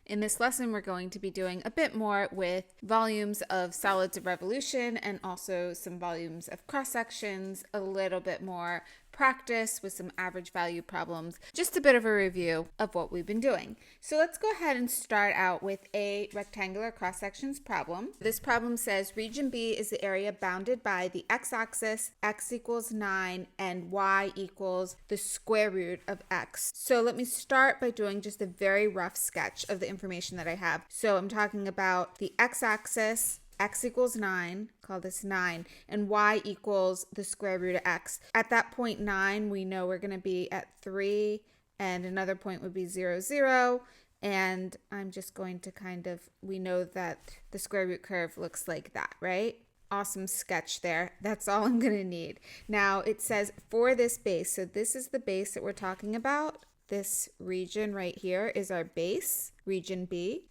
In this lesson, we're going to be doing a bit more with volumes of solids of revolution and also some volumes of cross-sections, a little bit more practice with some average value problems, just a bit of a review of what we've been doing. So let's go ahead and start out with a rectangular cross-sections problem. This problem says region B is the area bounded by the x-axis, x equals 9, and y equals the square root of x. So let me start by doing just a very rough sketch of the information that I have. So I'm talking about the x-axis, x equals 9, call this 9, and y equals the square root of x. At that point 9, we know we're going to be at 3, and another point would be 0, 0, and I'm just going to we know that the square root curve looks like that, right? Awesome sketch there. That's all I'm going to need. Now it says for this base, so this is the base that we're talking about. This region right here is our base, region B.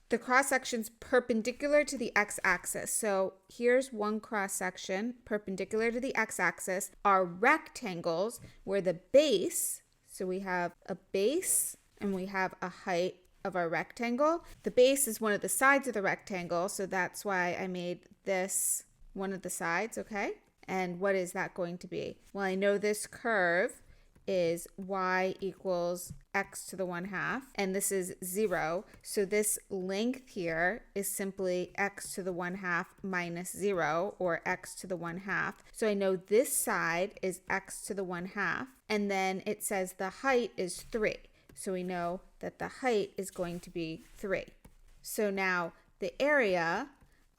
The cross-section's perpendicular to the x-axis. So here's one cross-section perpendicular to the x-axis are rectangles where the base, so we have a base and we have a height of our rectangle. The base is one of the sides of the rectangle, so that's why I made this one of the sides, okay? And what is that going to be? Well, I know this curve is y equals x to the 1/2, and this is 0. So this length here is simply x to the 1/2 minus 0, or x to the 1/2. So I know this side is x to the 1/2, and then it says the height is 3. So we know that the height is going to be 3. So now the area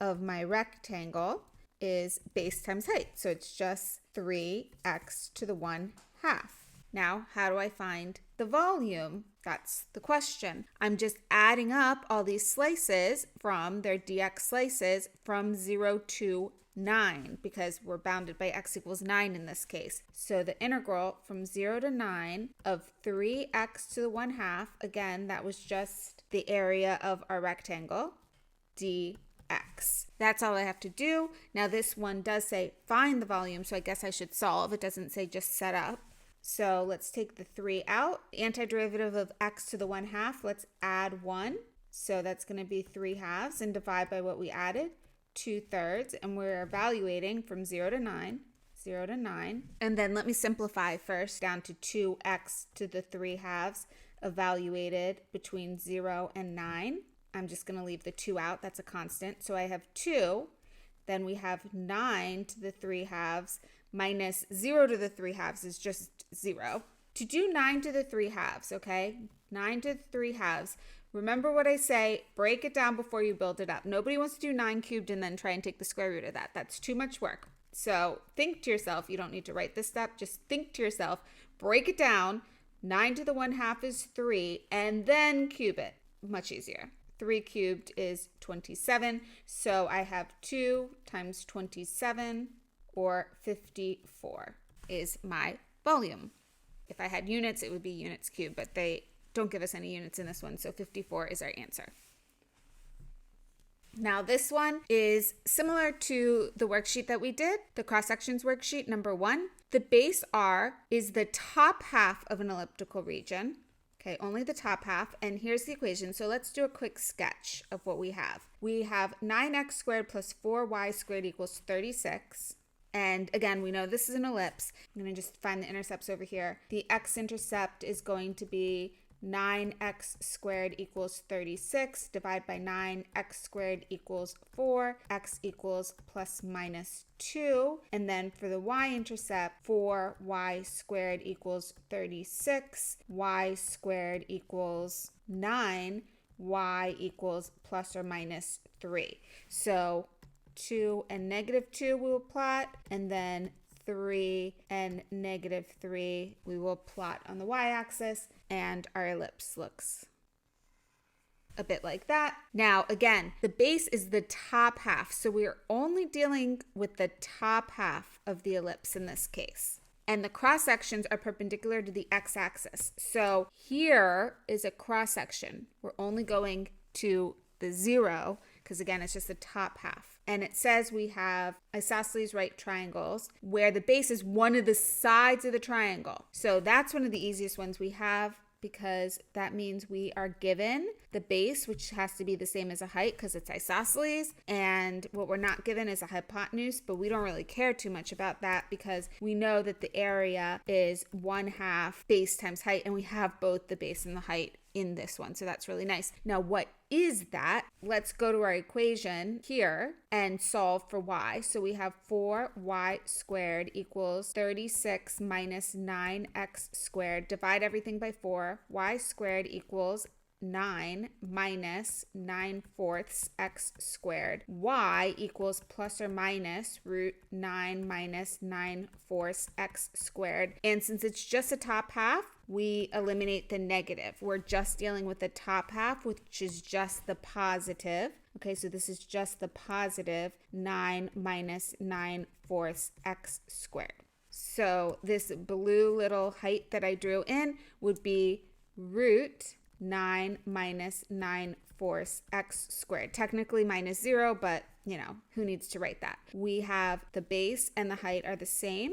of my rectangle is base times height. So it's just 3x to the 1/2. Now, how do I find the volume? That's the question. I'm just adding up all these slices from their dx slices from 0 to 9 because we're bounded by x equals 9 in this case. So the integral from 0 to 9 of 3x to the 1/2, again, that was just the area of our rectangle, dx. That's all I have to do. Now this one does say find the volume, so I guess I should solve. It doesn't say just set up. So let's take the 3 out. The antiderivative of x to the 1/2, let's add 1. So that's going to be 3/2 and divide by what we added, 2/3. And we're evaluating from 0 to 9, 0 to 9. And then let me simplify first down to 2x to the 3/2 evaluated between 0 and 9. I'm just going to leave the 2 out. That's a constant. So I have 2. Then we have 9 to the 3/2 minus 0 to the 3/2 is just 0. To do 9 to the 3/2, okay? 9 to the 3/2. Remember what I say, break it down before you build it up. Nobody wants to do 9 cubed and then try and take the square root of that. That's too much work. So think to yourself, you don't need to write this step, just think to yourself, break it down. 9 to the 1/2 is 3, and then cube it. Much easier. 3 cubed is 27, so I have 2 times 27, or 54 is my volume. If I had units, it would be units cubed, but they don't give us any units in this one, so 54 is our answer. Now this one is similar to the worksheet that we did, the cross-sections worksheet number 1. The base R is the top half of an elliptical region. Okay, only the top half, and here's the equation. So let's do a quick sketch of what we have. We have 9x squared plus 4y squared equals 36. And again, we know this is an ellipse. I'm going to just find the intercepts over here. The x-intercept is going to be 9x squared equals 36. Divide by 9, x squared equals 4. X equals plus minus 2. And then for the y-intercept, 4y squared equals 36. Y squared equals 9. Y equals plus or minus 3. So 2 and negative 2 we will plot, and then 3 and negative 3 we will plot on the y-axis, and our ellipse looks a bit like that. Now again, the base is the top half, so we are only dealing with the top half of the ellipse in this case. And the cross sections are perpendicular to the x-axis. So here is a cross section. We're only going to the 0 because again, it's just the top half. And it says we have isosceles right triangles where the base is one of the sides of the triangle. So that's one of the easiest ones we have because that means we are given the base, which has to be the same as a height because it's isosceles. And what we're not given is a hypotenuse, but we don't really care too much about that because we know that the area is 1/2 base times height, and we have both the base and the height in this one. So that's really nice. Now, what is that? Let's go to our equation here and solve for y. So we have 4y squared equals 36 minus 9x squared. Divide everything by 4. Y squared equals 9 minus 9/4 x squared. Y equals plus or minus root 9 minus 9/4 x squared. And since it's just a top half, we eliminate the negative. We're just dealing with the top half, which is just the positive. Okay, so this is just the positive 9 minus 9/4 x squared. So this blue little height that I drew in would be root 9 minus 9/4 x squared. Technically minus 0, but who needs to write that? We have the base and the height are the same,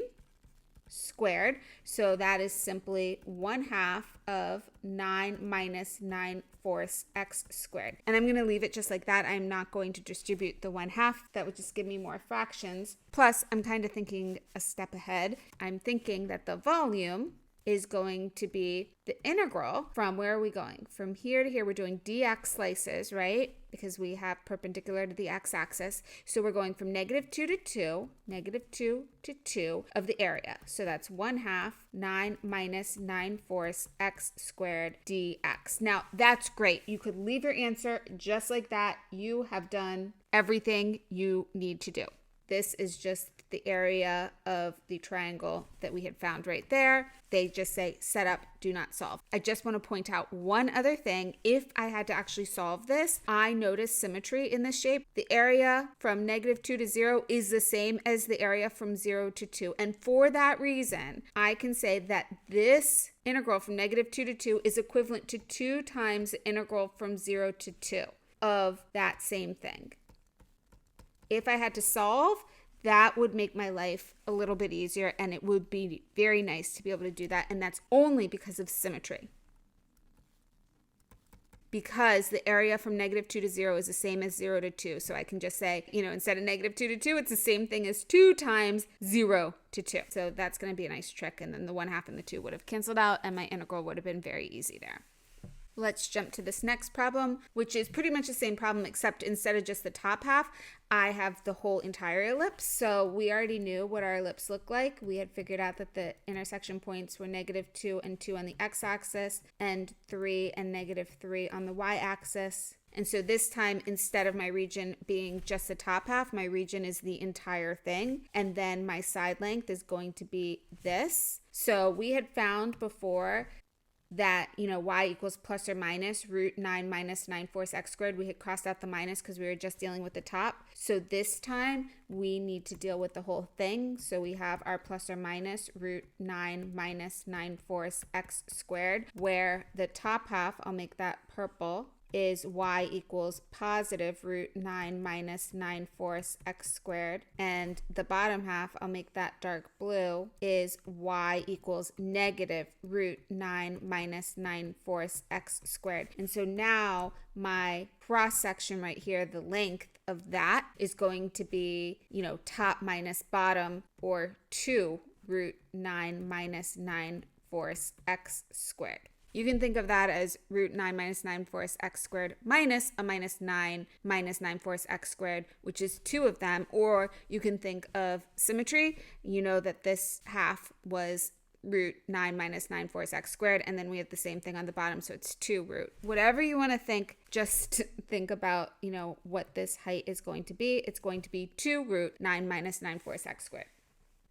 squared. So that is simply 1/2 of 9 minus 9/4 x squared. And I'm going to leave it just like that. I'm not going to distribute the 1/2. That would just give me more fractions. Plus, I'm kind of thinking a step ahead. I'm thinking that the volume is going to be the integral from, where are we going? From here to here, we're doing dx slices, right? Because we have perpendicular to the x-axis. So we're going from -2 to 2, -2 to 2 of the area. So that's 1/2 9 minus 9/4 x squared dx. Now, that's great. You could leave your answer just like that. You have done everything you need to do. This is just the area of the triangle that we had found right there. They just say set up, do not solve. I just want to point out one other thing. If I had to actually solve this, I noticed symmetry in this shape. The area from -2 to 0 is the same as the area from 0 to 2. And for that reason, I can say that this integral from -2 to 2 is equivalent to 2 times the integral from 0 to 2 of that same thing. If I had to solve, that would make my life a little bit easier, and it would be very nice to be able to do that. And that's only because of symmetry. Because the area from -2 to 0 is the same as 0 to 2. So I can just say, instead of -2 to 2, it's the same thing as 2 times 0 to 2. So that's going to be a nice trick. And then the 1/2 and the 2 would have canceled out, and my integral would have been very easy there. Let's jump to this next problem, which is pretty much the same problem, except instead of just the top half, I have the whole entire ellipse. So we already knew what our ellipse looked like. We had figured out that the intersection points were -2 and 2 on the x-axis, and 3 and -3 on the y-axis. And so this time, instead of my region being just the top half, my region is the entire thing. And then my side length is going to be this. So we had found before that, y equals plus or minus root 9 minus 9/4 x squared. We had crossed out the minus because we were just dealing with the top. So this time we need to deal with the whole thing. So we have our plus or minus root 9 minus 9/4 x squared, where the top half, I'll make that purple, is y equals positive root 9 minus 9/4 x squared. And the bottom half, I'll make that dark blue, is y equals negative root 9 minus 9/4 x squared. And so now my cross section right here, the length of that is going to be, top minus bottom, or 2 root 9 minus 9/4 x squared. You can think of that as root 9 minus 9/4 x squared minus a minus 9 minus 9/4 x squared, which is 2 of them. Or you can think of symmetry. You know that this half was root 9 minus 9/4 x squared, and then we have the same thing on the bottom, so it's 2 root. Whatever you want to think, just think about, what this height is going to be. It's going to be 2 root 9 minus 9/4 x squared.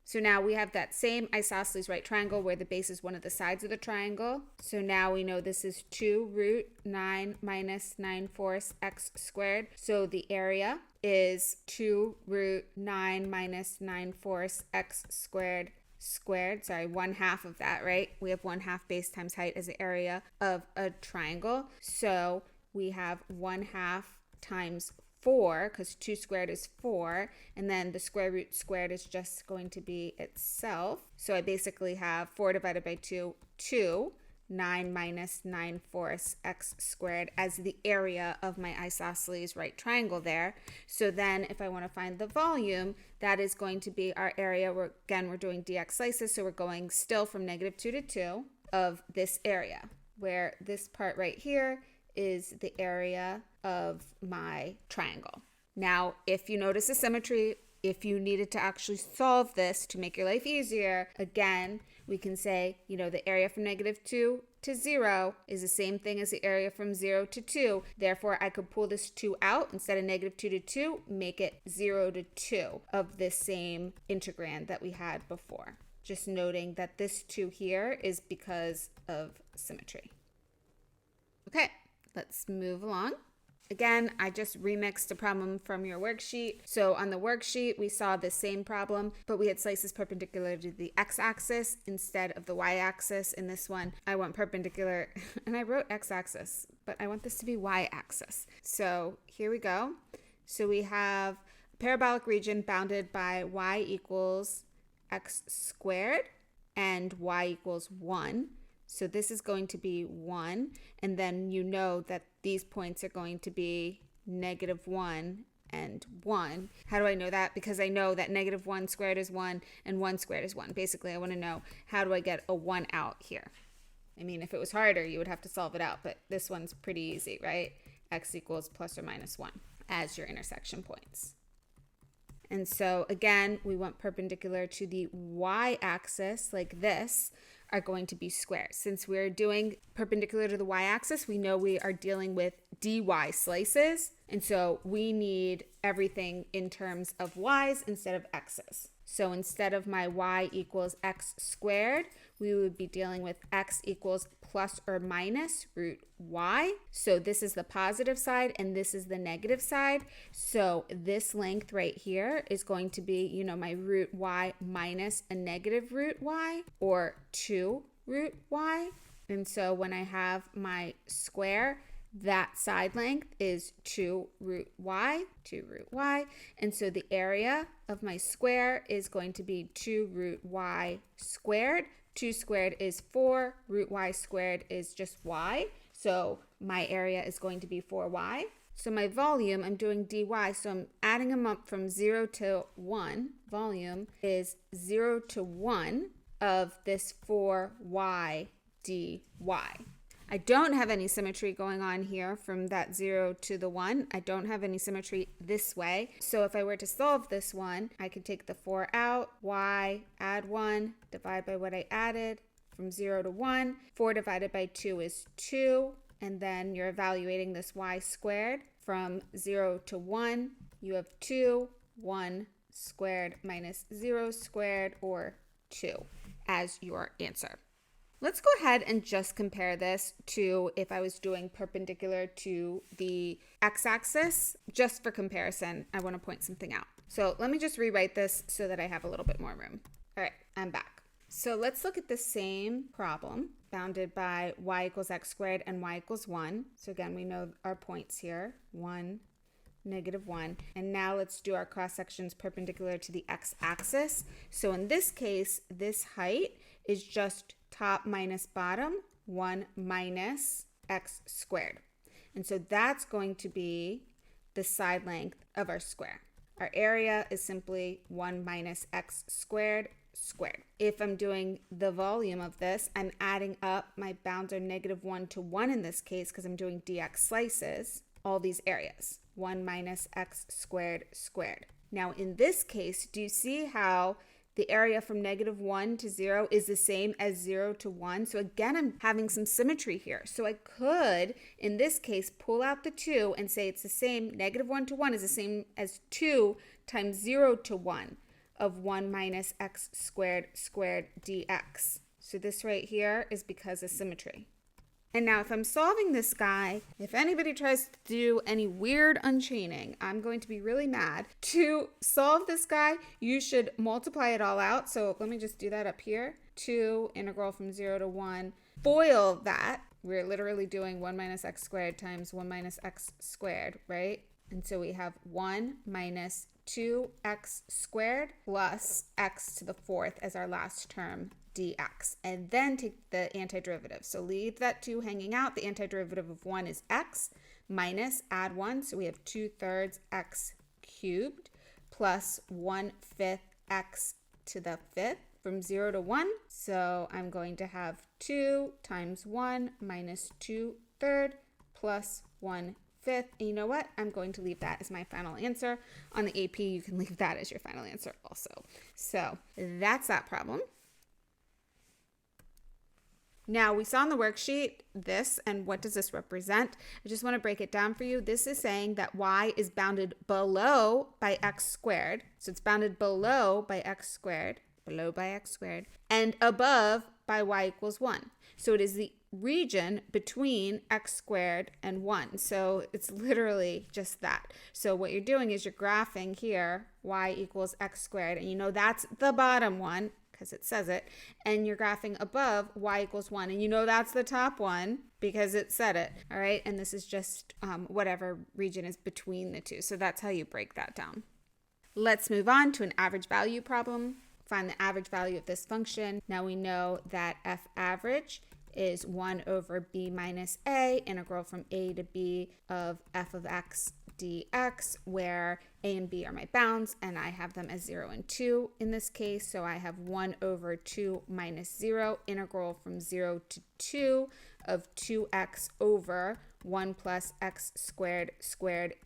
So now we have that same isosceles right triangle where the base is one of the sides of the triangle. So now we know this is 2 root 9 minus 9/4 x squared. So the area is 2 root 9 minus 9/4 x squared squared. Sorry, 1/2 of that, right? We have 1/2 base times height as the area of a triangle. So we have 1/2 times 4, because 2 squared is 4, and then the square root squared is just going to be itself. So I basically have 4 divided by 2, 2. 9 minus 9/4 x squared as the area of my isosceles right triangle there. So then if I want to find the volume, that is going to be our area. We're doing dx slices, so we're going still from -2 to 2 of this area, where this part right here is the area of my triangle. Now, if you notice a symmetry, if you needed to actually solve this to make your life easier, again, we can say, the area from -2 to 0 is the same thing as the area from 0 to 2. Therefore, I could pull this 2 out. Instead of -2 to 2, make it 0 to 2 of this same integrand that we had before. Just noting that this 2 here is because of symmetry. Okay, let's move along. Again, I just remixed a problem from your worksheet. So on the worksheet, we saw the same problem, but we had slices perpendicular to the x-axis instead of the y-axis. In this one, I want perpendicular, and I wrote x-axis, but I want this to be y-axis. So here we go. So we have a parabolic region bounded by y equals x squared and y equals 1. So this is going to be 1, and then you know that these points are going to be -1 and 1. How do I know that? Because I know that -1 squared is 1 and 1 squared is 1. Basically, I want to know, how do I get a 1 out here? I mean, if it was harder, you would have to solve it out, but this one's pretty easy, right? X equals plus or minus 1 as your intersection points. And so again, we want perpendicular to the y-axis like this are going to be squares. Since we're doing perpendicular to the y-axis, we know we are dealing with dy slices. And so we need everything in terms of y's instead of x's. So instead of my y equals x squared, we would be dealing with x equals plus or minus root y. So this is the positive side and this is the negative side. So this length right here is going to be, my root y minus a negative root y, or 2 root y. And so when I have my square, that side length is 2 root y. And so the area of my square is going to be 2 root y squared. 2 squared is 4. Root y squared is just y. So my area is going to be 4y. So my volume, I'm doing dy, so I'm adding them up from 0 to 1. Volume is 0 to 1 of this 4y dy. I don't have any symmetry going on here from that 0 to the 1. I don't have any symmetry this way. So if I were to solve this one, I could take the 4 out, y, add 1, divide by what I added from 0 to 1. 4 divided by 2 is 2. And then you're evaluating this y squared from 0 to 1. You have 2, 1 squared minus 0 squared, or 2 as your answer. Let's go ahead and just compare this to if I was doing perpendicular to the x-axis. Just for comparison, I want to point something out. So let me just rewrite this so that I have a little bit more room. All right, I'm back. So let's look at the same problem bounded by y equals x squared and y equals 1. So again, we know our points here, 1, -1. And now let's do our cross sections perpendicular to the x-axis. So in this case, this height is just top minus bottom, 1 minus x squared. And so that's going to be the side length of our square. Our area is simply 1 minus x squared. If I'm doing the volume of this, I'm adding up, my bounds are -1 to 1 in this case because I'm doing dx slices, all these areas, 1 minus x squared. Now in this case, do you see how the area from -1 to 0 is the same as 0 to 1. So again, I'm having some symmetry here. So I could, in this case, pull out the 2 and say it's the same, -1 to 1 is the same as 2 times 0 to 1 of 1 minus x squared dx. So this right here is because of symmetry. And now if I'm solving this guy, if anybody tries to do any weird unchaining, I'm going to be really mad. To solve this guy, you should multiply it all out. So let me just do that up here. 2 integral from 0 to 1. FOIL that. We're literally doing 1 minus x squared times 1 minus x squared, right? And so we have 1 minus 2x squared plus x to the 4th as our last term dx, and then take the antiderivative. So leave that 2 hanging out. The antiderivative of 1 is x, minus, add 1, so we have 2/3 x cubed, plus 1/5 x to the 5th, from 0 to 1. So I'm going to have 2 times 1 minus 2/3 plus 1/5. And you know what? I'm going to leave that as my final answer. On the AP, you can leave that as your final answer also. So that's that problem. Now, we saw in the worksheet this, and what does this represent? I just want to break it down for you. This is saying that y is bounded below by x squared. So it's bounded below by x squared, and above by y equals 1. So it is the region between x squared and 1. So it's literally just that. So what you're doing is you're graphing here y equals x squared, and you know that's the bottom one because it says it, and you're graphing above y equals 1, and you know that's the top one because it said it. All right, and this is just whatever region is between the two. So that's how you break that down. Let's move on to an average value problem. Find the average value of this function. Now we know that f average is 1 over b minus a, integral from a to b of f of x dx, where a and b are my bounds, and I have them as 0 and 2 in this case. So I have 1 over 2 minus 0, integral from 0 to 2 of 2x over 1 plus x squared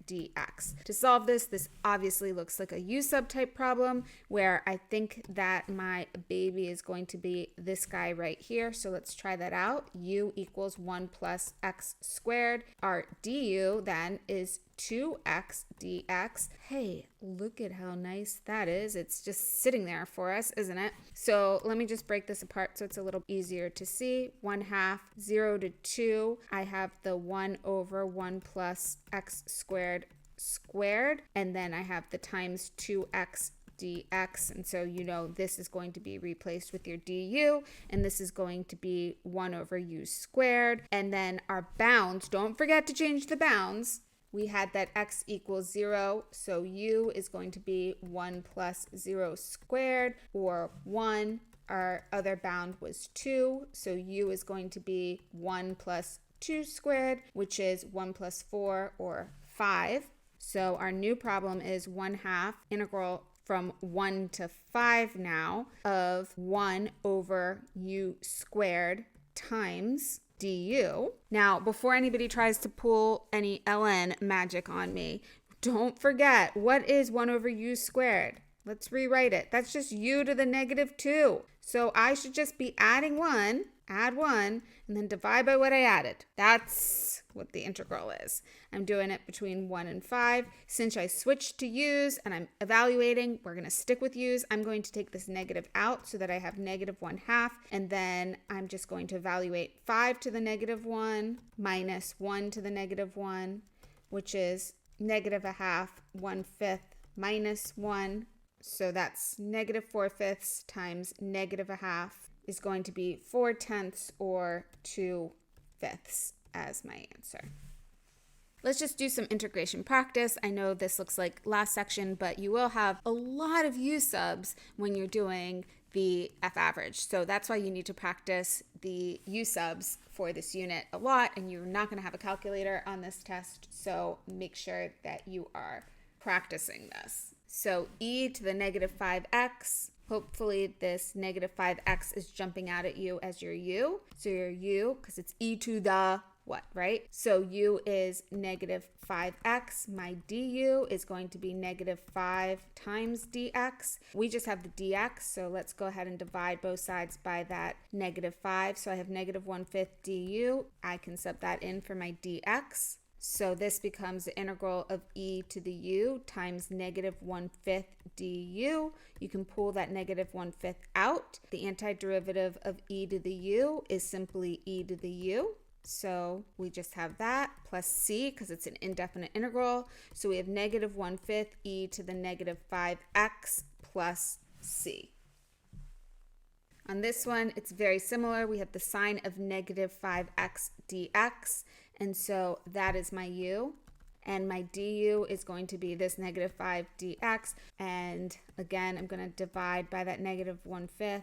dx. To solve this, this obviously looks like a u-sub type problem where I think that my baby is going to be this guy right here. So let's try that out. U equals 1 plus x squared. Our du then is 2x dx. Hey, look at how nice that is. It's just sitting there for us, isn't it? So let me just break this apart so it's a little easier to see. 1/2, 0 to 2. I have the 1 over 1 plus x squared, and then I have the times 2x dx, and so you know this is going to be replaced with your du, and this is going to be 1 over u squared, and then our bounds, don't forget to change the bounds. We had that x equals 0, so u is going to be 1 plus 0 squared, or 1. Our other bound was 2, so u is going to be 1 plus 2 squared, which is 1 plus 4, or 5. So our new problem is 1/2 integral from 1 to 5 now of 1 over u squared times du. Now, before anybody tries to pull any ln magic on me, don't forget, what is 1 over u squared? Let's rewrite it. That's just u to the negative 2. So I should just be adding 1, add 1, and then divide by what I added. That's what the integral is. I'm doing it between 1 and 5. Since I switched to u's and I'm evaluating, we're going to stick with u's. I'm going to take this negative out so that I have negative 1/2, and then I'm just going to evaluate 5 to the negative 1 minus 1 to the negative 1, which is negative 1/2, 1/5 minus 1. So that's negative 4/5 times negative 1/2 is going to be 4/10 or 2/5 as my answer. Let's just do some integration practice. I know this looks like last section, but you will have a lot of u-subs when you're doing the f average. So that's why you need to practice the u-subs for this unit a lot, and you're not going to have a calculator on this test, so make sure that you are practicing this. So e to the negative 5x, hopefully this negative 5x is jumping out at you as your u. So your u, because it's e to the what, right? So u is negative 5x. My du is going to be negative 5 times dx. We just have the dx, so let's go ahead and divide both sides by that negative 5. So I have negative 1/5 du. I can sub that in for my dx. So this becomes the integral of e to the u times negative 1/5 du. You can pull that negative 1/5 out. The antiderivative of e to the u is simply e to the u. So we just have that plus c because it's an indefinite integral. So we have negative 1/5 e to the negative 5x plus c. On this one, it's very similar. We have the sign of negative 5x dx. And so that is my u. And my du is going to be this negative 5 dx. And again, I'm going to divide by that negative 1/5.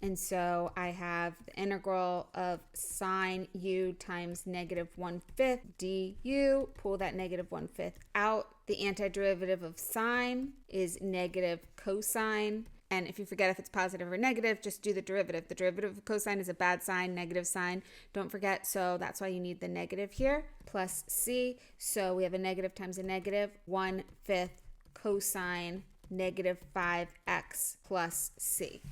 And so I have the integral of sine u times negative 1/5 du. Pull that negative 1/5 out. The antiderivative of sine is negative cosine. And if you forget if it's positive or negative, just do the derivative. The derivative of cosine is a bad sign, negative sign. Don't forget, so that's why you need the negative here, plus c. So we have a negative times a negative, 1/5 cosine negative 5x plus c.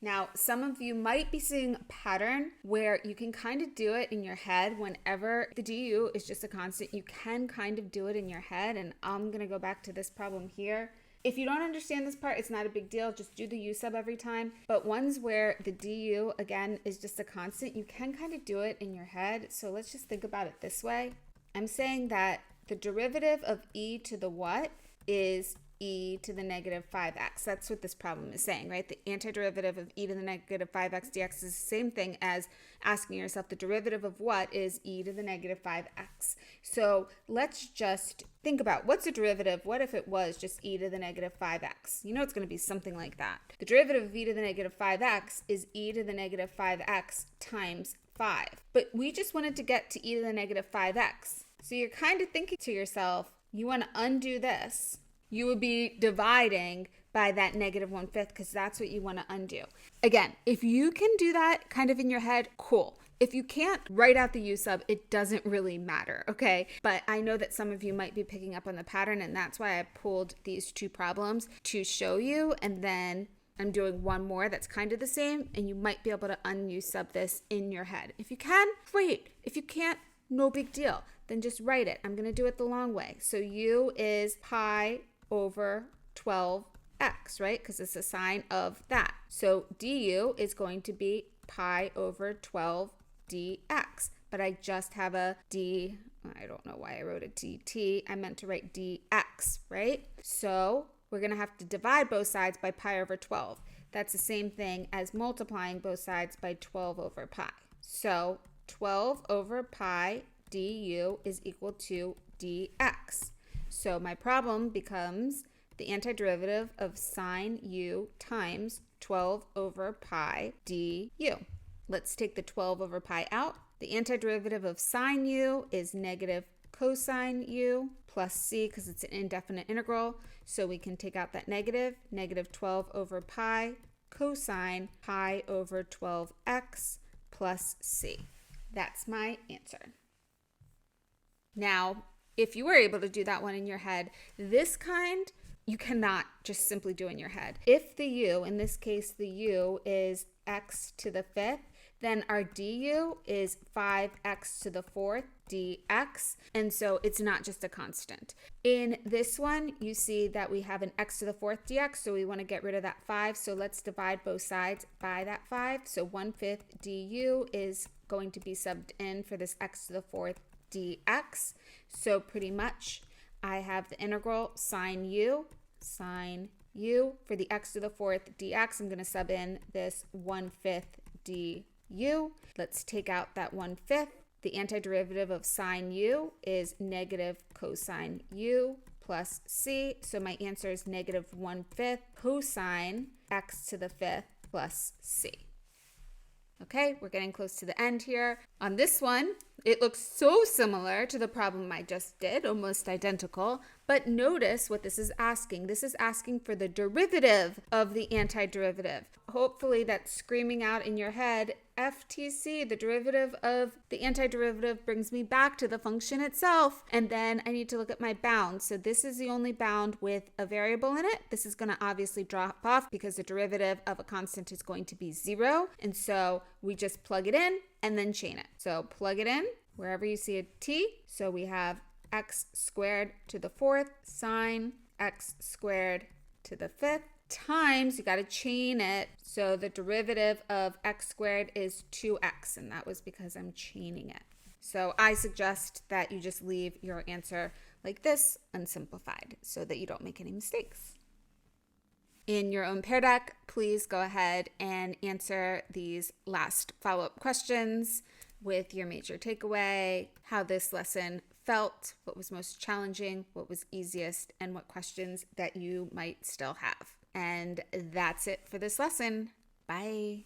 Now, some of you might be seeing a pattern where you can kind of do it in your head whenever the du is just a constant. You can kind of do it in your head, and I'm going to go back to this problem here. If you don't understand this part, it's not a big deal. Just do the u sub every time. But ones where the du, again, is just a constant, you can kind of do it in your head. So let's just think about it this way. I'm saying that the derivative of e to the what is e to the negative 5x. That's what this problem is saying, right? The antiderivative of e to the negative 5x dx is the same thing as asking yourself the derivative of what is e to the negative 5x. So let's just think about what's the derivative. What if it was just e to the negative 5x? You know it's going to be something like that. The derivative of e to the negative 5x is e to the negative 5x times 5. But we just wanted to get to e to the negative 5x. So you're kind of thinking to yourself, you want to undo this. You would be dividing by that negative 1/5 because that's what you want to undo. Again, if you can do that kind of in your head, cool. If you can't, write out the u sub. It doesn't really matter, okay? But I know that some of you might be picking up on the pattern, and that's why I pulled these two problems to show you. And then I'm doing one more that's kind of the same, and you might be able to un-u sub this in your head. If you can, great. If you can't, no big deal. Then just write it. I'm going to do it the long way. So u is pi over 12x, right? Because it's a sign of that. So du is going to be pi over 12 dx. But I just have a d, I don't know why I wrote a dt. I meant to write dx, right? So we're going to have to divide both sides by pi over 12. That's the same thing as multiplying both sides by 12 over pi. So 12 over pi du is equal to dx. So my problem becomes the antiderivative of sine u times 12 over pi du. Let's take the 12 over pi out. The antiderivative of sine u is negative cosine u plus c because it's an indefinite integral. So we can take out that negative, negative 12 over pi cosine pi over 12x plus c. That's my answer. Now, if you were able to do that one in your head, this kind you cannot just simply do in your head. If the u, in this case the u is x to the 5th, then our du is 5x to the 4th dx, and so it's not just a constant. In this one, you see that we have an x to the 4th dx, so we want to get rid of that 5, so let's divide both sides by that 5. So 1/5 du is going to be subbed in for this x to the 4th dx. So pretty much I have the integral sine u for the x to the 4th dx. I'm going to sub in this 1/5 du. Let's take out that 1/5. The antiderivative of sine u is negative cosine u plus c. So my answer is negative 1/5 cosine x to the 5th plus c. Okay, we're getting close to the end here. On this one, it looks so similar to the problem I just did, almost identical. But notice what this is asking. This is asking for the derivative of the antiderivative. Hopefully that's screaming out in your head, FTC, the derivative of the antiderivative brings me back to the function itself. And then I need to look at my bound. So this is the only bound with a variable in it. This is going to obviously drop off because the derivative of a constant is going to be 0. And so we just plug it in and then chain it. So plug it in wherever you see a t. So we have x squared to the 4th sine x squared to the 5th times, you got to chain it. So the derivative of x squared is 2x, and that was because I'm chaining it. So I suggest that you just leave your answer like this, unsimplified, so that you don't make any mistakes. In your own Pear Deck, please go ahead and answer these last follow-up questions with your major takeaway, how this lesson felt, what was most challenging, what was easiest, and what questions that you might still have. And that's it for this lesson. Bye.